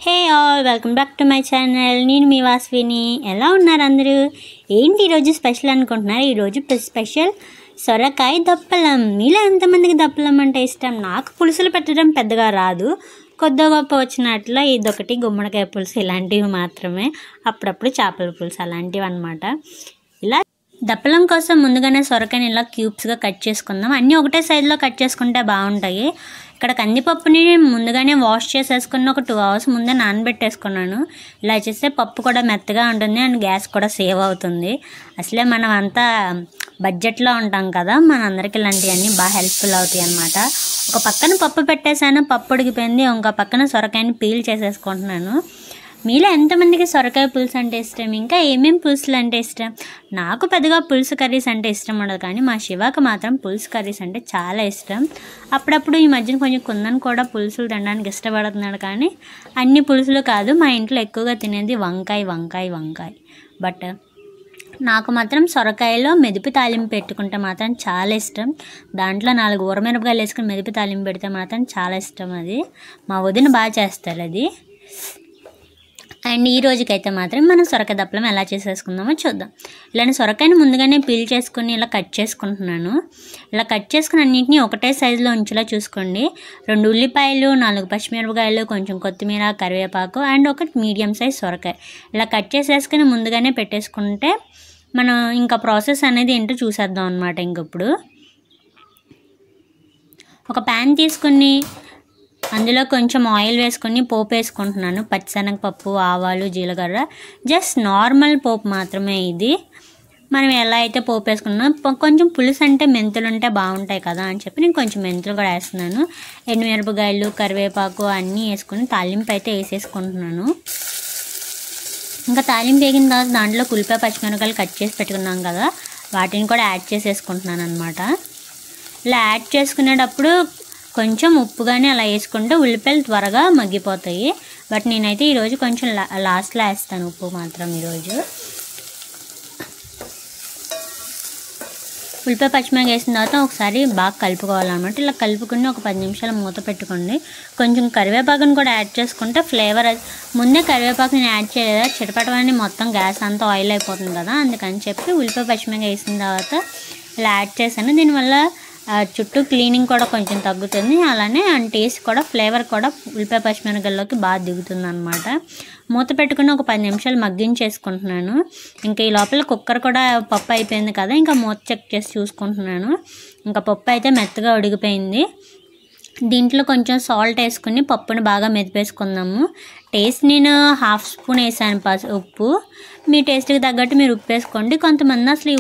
Hey all welcome back to my channel. నేను మీ వాస్విని. ఎలా ఉన్నారు అందరూ? ఏంటి ఈరోజు స్పెషల్ అనుకుంటున్నారు? ఈరోజు స్పెషల్ సొరకాయ దప్పలం. మీలో ఎంతమందికి దప్పలం అంటే ఇష్టం? నాకు పులుసులు పెట్టడం పెద్దగా రాదు, కొద్ది గొప్ప వచ్చినట్లు ఇదొకటి గుమ్మడికాయ పులుసు ఇలాంటివి మాత్రమే, అప్పుడప్పుడు చేపల పులుసు అలాంటివి అనమాట. ఇలా దప్పలం కోసం ముందుగానే సొరకాయని ఇలా క్యూబ్స్గా కట్ చేసుకుందాం. అన్నీ ఒకటే సైజులో కట్ చేసుకుంటే బాగుంటాయి. ఇక్కడ కందిపప్పుని ముందుగానే వాష్ చేసేసుకుని ఒక 2 hours ముందే నానబెట్టేసుకున్నాను. ఇలా చేస్తే పప్పు కూడా మెత్తగా ఉంటుంది అండ్ గ్యాస్ కూడా సేవ్ అవుతుంది. అసలే మనం అంతా బడ్జెట్లో ఉంటాం కదా, మనందరికి ఇలాంటివన్నీ బాగా హెల్ప్ఫుల్ అవుతాయి అన్నమాట. ఒక పక్కన పప్పు పెట్టేశాను, పప్పు ఉడికిపోయింది. ఇంకో పక్కన సొరకాయని పీల్ చేసేసుకుంటున్నాను. మీలో ఎంతమందికి సొరకాయ పులుసు అంటే ఇష్టం? ఇంకా ఏమేమి పులుసులు అంటే ఇష్టం? నాకు పెద్దగా పులుసు కర్రీస్ అంటే ఇష్టం ఉండదు, కానీ మా శివకు మాత్రం పులుసు కర్రీస్ అంటే చాలా ఇష్టం. అప్పుడప్పుడు ఈ మధ్యన కొంచెం కుందన్ కూడా పులుసులు తినడానికి ఇష్టపడుతున్నాడు, కానీ అన్ని పులుసులు కాదు. మా ఇంట్లో ఎక్కువగా తినేది వంకాయ. బట్ నాకు మాత్రం సొరకాయలో మెదిపి తాలింపు పెట్టుకుంటే మాత్రం చాలా ఇష్టం. దాంట్లో 4 ఊరమిరపకాయలు వేసుకుని మెదిపి తాలింపు పెడితే మాత్రం చాలా ఇష్టం. అది మా వదిన బాగా చేస్తారు అది. అండ్ ఈ రోజుకైతే మాత్రం మనం సొరకాయ దప్పలం ఎలా చేసేసుకుందామో చూద్దాం. ఇలాంటి సొరకాయని ముందుగానే పీల్ చేసుకుని ఇలా కట్ చేసుకుంటున్నాను. ఇలా కట్ చేసుకుని అన్నింటినీ ఒకటే సైజులో ఉంచేలా చూసుకోండి. 2 ఉల్లిపాయలు, 4 పచ్చిమిరపకాయలు, కొంచెం కొత్తిమీర, కరివేపాకు అండ్ ఒక మీడియం సైజ్ సొరకాయ ఇలా కట్ చేసేసుకుని ముందుగానే పెట్టేసుకుంటే మనం ఇంకా ప్రాసెస్ అనేది ఏంటో చూసేద్దాం అనమాట. ఇంకప్పుడు ఒక ప్యాన్ తీసుకుని అందులో కొంచెం ఆయిల్ వేసుకొని పోపు వేసుకుంటున్నాను. పచ్చిశనగపప్పు, ఆవాలు, జీలకర్ర, జస్ట్ నార్మల్ పోపు మాత్రమే ఇది. మనం ఎలా అయితే పోపు వేసుకున్నాం, కొంచెం పులుసు అంటే మెంతులు ఉంటే బాగుంటాయి కదా అని చెప్పి నేను కొంచెం మెంతులు కూడా వేస్తున్నాను. ఎండుమిరపకాయలు, కరివేపాకు అన్నీ వేసుకొని తాలింపు అయితే వేసేసుకుంటున్నాను. ఇంకా తాలింపు వేగిన తర్వాత దాంట్లో ఉల్లిపాయ, పచ్చిమిరపకాయలు కట్ చేసి పెట్టుకున్నాం కదా, వాటిని కూడా యాడ్ చేసేసుకుంటున్నాను అనమాట. ఇలా యాడ్ చేసుకునేటప్పుడు కొంచెం ఉప్పుగానే అలా వేసుకుంటే ఉల్లిపాయలు త్వరగా మగ్గిపోతాయి. బట్ నేనైతే ఈరోజు కొంచెం లాస్ట్లో వేస్తాను ఉప్పు మాత్రం. ఈరోజు ఉల్లిపాయ పచ్చిమిరపకాయ వేసిన తర్వాత ఒకసారి బాగా కలుపుకోవాలన్నమాట. ఇలా కలుపుకుని ఒక 10 నిమిషాలు మూత పెట్టుకోండి. కొంచెం కరివేపాకుని కూడా యాడ్ చేసుకుంటే ఫ్లేవర్, ముందే కరివేపాకుని యాడ్ చేయలేదా చిటపటమని మొత్తం గ్యాస్ అంతా ఆయిల్ అయిపోతుంది కదా, అందుకని చెప్పి ఉల్లిపాయ పచ్చిమిరపకాయ వేసిన తర్వాత ఇలా యాడ్ చేశాను. దీనివల్ల చుట్టూ క్లీనింగ్ కూడా కొంచెం తగ్గుతుంది, అలానే అండ్ టేస్ట్ కూడా, ఫ్లేవర్ కూడా ఉల్లిపాయ పచ్చిమిరపకాయల్లోకి బాగా దిగుతుంది అనమాట. మూత పెట్టుకుని ఒక 10 నిమిషాలు మగ్గించేసుకుంటున్నాను. ఇంకా ఈ లోపల కుక్కర్ కూడా పప్పు అయిపోయింది కదా, ఇంకా మూత చెక్ చేసి చూసుకుంటున్నాను. ఇంకా పప్పు అయితే మెత్తగా ఉడికిపోయింది. దీంట్లో కొంచెం సాల్ట్ వేసుకుని పప్పుని బాగా మెదిపేసుకుందాము. టేస్ట్ నేను 1/2 స్పూన్ వేసాను ఉప్పు. మీ టేస్ట్కి తగ్గట్టు మీరు ఉప్పు వేసుకోండి. కొంతమంది అసలు ఈ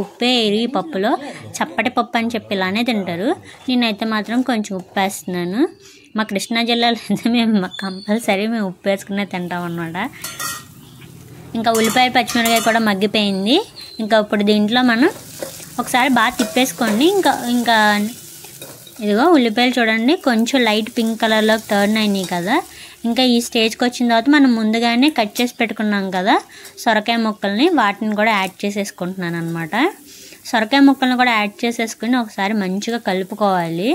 ఉప్పే ఈ పప్పులో చప్పటి పప్పు అని చెప్పి ఇలానే తింటారు. నేనైతే మాత్రం కొంచెం ఉప్పు వేస్తున్నాను. మా కృష్ణా జిల్లాలో అయితే మేము కంపల్సరీ ఉప్పు వేసుకునే తింటాం అన్నమాట. ఇంకా ఉల్లిపాయ పచ్చిమిరపకాయ కూడా మగ్గిపోయింది. ఇంకా ఇప్పుడు దీంట్లో మనం ఒకసారి బాగా తిప్పేసుకోండి. ఇంకా ఇదిగో ఉల్లిపాయలు చూడండి కొంచెం లైట్ పింక్ కలర్లోకి టర్న్ అయినాయి కదా. ఇంకా ఈ స్టేజ్కి వచ్చిన తర్వాత మనం ముందుగానే కట్ చేసి పెట్టుకున్నాం కదా సొరకాయ ముక్కల్ని, వాటిని కూడా యాడ్ చేసేసుకుంటున్నాను అనమాట. సొరకాయ ముక్కల్ని కూడా యాడ్ చేసేసుకుని ఒకసారి మంచిగా కలుపుకోవాలి.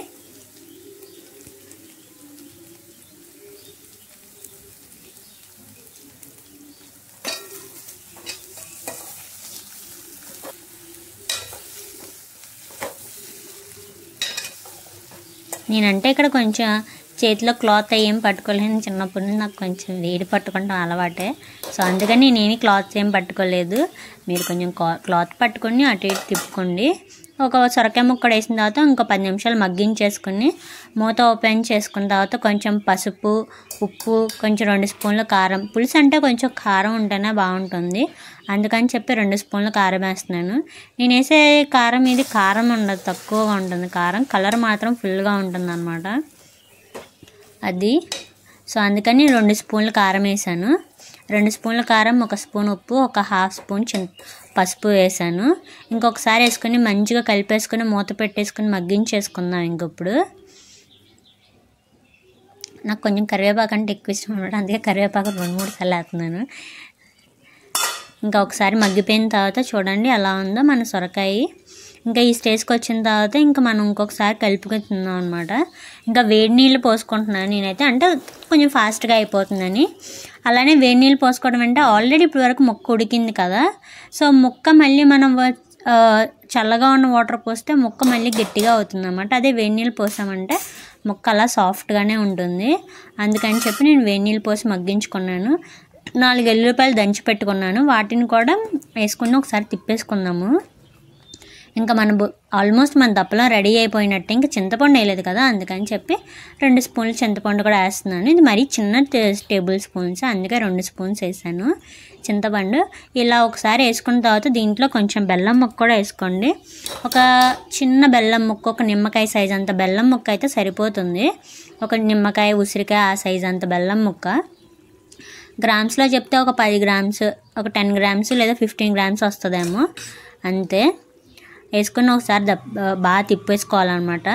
నేనంటే ఇక్కడ కొంచెం చేతిలో క్లాత్ ఏం పట్టుకోలేను. చిన్నప్పటి నుంచి నాకు కొంచెం వేడి పట్టుకుంటాం అలవాటే, సో అందుకని నేనే క్లాత్ ఏం పట్టుకోలేదు. మీరు కొంచెం క్లాత్ పట్టుకొని అటు ఇటు తిప్పుకోండి. ఒక సొరకాయ ముక్క వేసిన తర్వాత ఇంకో 10 నిమిషాలు మగ్గించేసుకుని మూత ఓపెన్ చేసుకున్న తర్వాత కొంచెం పసుపు, ఉప్పు, కొంచెం 2 స్పూన్ల కారం. పులుసు అంటే కొంచెం కారం ఉంటేనే బాగుంటుంది, అందుకని చెప్పి 2 స్పూన్ల కారం వేస్తున్నాను. నేను వేసే కారం ఇది కారం ఉండదు, తక్కువగా ఉంటుంది కారం, కలర్ మాత్రం ఫుల్గా ఉంటుంది అన్నమాట అది. సో అందుకని 2 స్పూన్ల కారం వేసాను. 2 స్పూన్ల కారం, 1 స్పూన్ ఉప్పు, ఒక 1/2 స్పూన్ పసుపు వేసాను. ఇంకొకసారి వేసుకొని మంచిగా కలిపేసుకొని మూత పెట్టేసుకొని మగ్గించేసుకుందాం. ఇంకప్పుడు నాకు కొంచెం కరివేపాకు అంటే ఎక్కువ ఇష్టం అనమాట, అందుకే కరివేపాకు 2-3 సార్లు వేస్తున్నాను. ఇంకా ఒకసారి మగ్గిపోయిన తర్వాత చూడండి ఎలా ఉందో మన సొరకాయ. ఇంకా ఈ స్టేజ్కి వచ్చిన తర్వాత ఇంకా మనం ఇంకొకసారి కలుపుకుంటున్నాం అనమాట. ఇంకా వేడి నీళ్ళు పోసుకుంటున్నాను నేనైతే, అంటే కొంచెం ఫాస్ట్గా అయిపోతుందని. అలానే వేడి నీళ్ళు పోసుకోవడం అంటే ఆల్రెడీ ఇప్పటి వరకు ముక్క ఉడికింది కదా, సో ముక్క మళ్ళీ మనం చల్లగా ఉన్న వాటర్ పోస్తే ముక్క మళ్ళీ గట్టిగా అవుతుంది అన్నమాట. అదే వేడి నీళ్ళు పోసామంటే ముక్క అలా సాఫ్ట్గానే ఉంటుంది. అందుకని చెప్పి నేను వేడి నీళ్ళు పోసి మగ్గించుకున్నాను. 4 ఎల్లుల్లిపాయలు దంచి పెట్టుకున్నాను, వాటిని కూడా వేసుకుని ఒకసారి తిప్పేసుకుందాము. ఇంకా ఆల్మోస్ట్ మన దప్పలం రెడీ అయిపోయినట్టే. ఇంకా చింతపండు వేయలేదు కదా, అందుకని చెప్పి 2 స్పూన్లు చింతపండు కూడా వేస్తున్నాను. ఇది మరీ చిన్న టేబుల్ స్పూన్స్, అందుకే 2 స్పూన్స్ వేసాను చింతపండు. ఇలా ఒకసారి వేసుకున్న తర్వాత దీంట్లో కొంచెం బెల్లం ముక్క కూడా వేసుకోండి. ఒక చిన్న బెల్లం ముక్క, ఒక నిమ్మకాయ సైజ్ అంత బెల్లం ముక్క అయితే సరిపోతుంది. ఒక నిమ్మకాయ ఉసిరికాయ ఆ సైజ్ అంత బెల్లం ముక్క. గ్రామ్స్లో చెప్తే ఒక 10 గ్రామ్స్, ఒక 10 గ్రామ్స్ లేదా 15 గ్రామ్స్ వస్తుందేమో అంతే. వేసుకుని ఒకసారి బాగా తిప్పేసుకోవాలన్నమాట.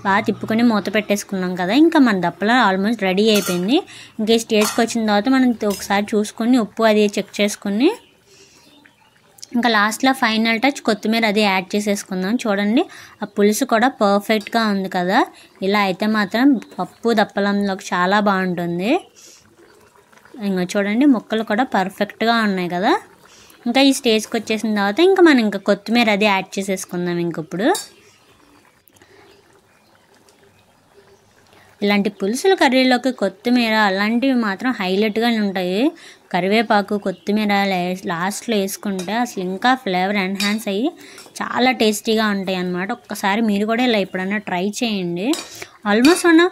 బాగా తిప్పుకొని మూత పెట్టేసుకున్నాం కదా, ఇంకా మన దప్పలం ఆల్మోస్ట్ రెడీ అయిపోయింది. ఇంకా ఈ స్టేజ్కి వచ్చిన తర్వాత మనం ఒకసారి చూసుకొని ఉప్పు అది చెక్ చేసుకుని ఇంకా లాస్ట్లో ఫైనల్ టచ్ కొత్తిమీర అది యాడ్ చేసేసుకుందాం. చూడండి ఆ పులుసు కూడా పర్ఫెక్ట్గా ఉంది కదా. ఇలా అయితే మాత్రం పప్పు దప్పలంలోకి చాలా బాగుంటుంది. ఇంకా చూడండి ముక్కలు కూడా పర్ఫెక్ట్గా ఉన్నాయి కదా. ఇంకా ఈ స్టేజ్కి వచ్చేసిన తర్వాత ఇంకా మనం ఇంకా కొత్తిమీర అది యాడ్ చేసేసుకుందాం. ఇంకప్పుడు ఇలాంటి పులుసుల కర్రీలోకి కొత్తిమీర అలాంటివి మాత్రం హైలైట్గా ఉంటాయి. కరివేపాకు కొత్తిమీర లాస్ట్లో వేసుకుంటే అసలు ఇంకా ఫ్లేవర్ ఎన్హాన్స్ అయ్యి చాలా టేస్టీగా ఉంటాయి అన్నమాట. ఒక్కసారి మీరు కూడా ఇలా ఎప్పుడైనా ట్రై చేయండి. ఆల్మోస్ట్ ఉన్న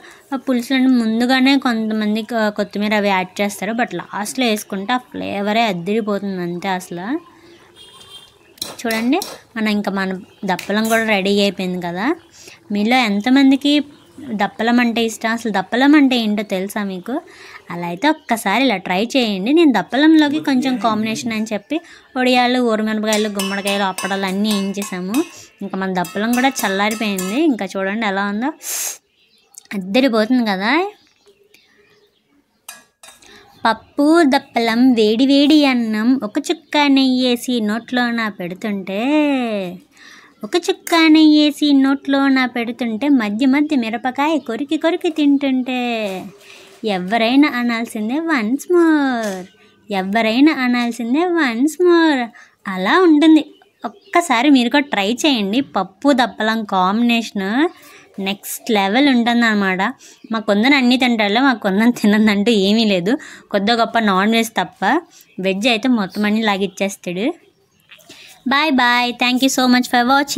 పులుసులను ముందుగానే కొంతమంది కొత్తిమీర అవి యాడ్ చేస్తారు, బట్ లాస్ట్లో వేసుకుంటే ఆ ఫ్లేవరే అద్దరిపోతుంది అంతే అసలు. చూడండి మన దప్పలం కూడా రెడీ అయిపోయింది కదా. మీలో ఎంతమందికి దప్పలం అంటే ఇష్టం, అసలు దప్పలం అంటే ఏంటో తెలుసా మీకు? అలా అయితే ఒక్కసారి ఇలా ట్రై చేయండి. నేను దప్పలంలోకి కొంచెం కాంబినేషన్ అని చెప్పి వడియాలు, ఊరమిరపకాయలు, గుమ్మడికాయలు, అప్పడాలు అన్నీ వేయించేసాము. ఇంకా మన దప్పలం కూడా చల్లారిపోయింది. ఇంకా చూడండి ఎలా ఉందో, అద్దరిపోతుంది కదా. పప్పు దప్పలం, వేడి వేడి అన్నం, ఒక చుక్క నెయ్యేసి నోట్లో నా పెడుతుంటే, ఒక చుక్క నెయ్యేసి నోట్లో నా పెడుతుంటే, మధ్య మధ్య మిరపకాయ కొరికి కొరికి తింటుంటే, ఎవరైనా అనాల్సిందే వన్స్ మోర్, ఎవరైనా అనాల్సిందే వన్స్ మోర్. అలా ఉంటుంది. ఒక్కసారి మీరు కూడా ట్రై చేయండి. పప్పు దప్పలం కాంబినేషన్ నెక్స్ట్ లెవెల్ ఉంటుంది అన్నమాట. మా కొందరు అన్నీ తింటారులే, మా కొందరు తినందంటూ ఏమీ లేదు. కొద్ది గొప్ప నాన్ వెజ్ తప్ప, వెజ్ అయితే మొత్తం అన్నీ లాగిచ్చేస్తాడు. Bye bye, thank you so much for watching.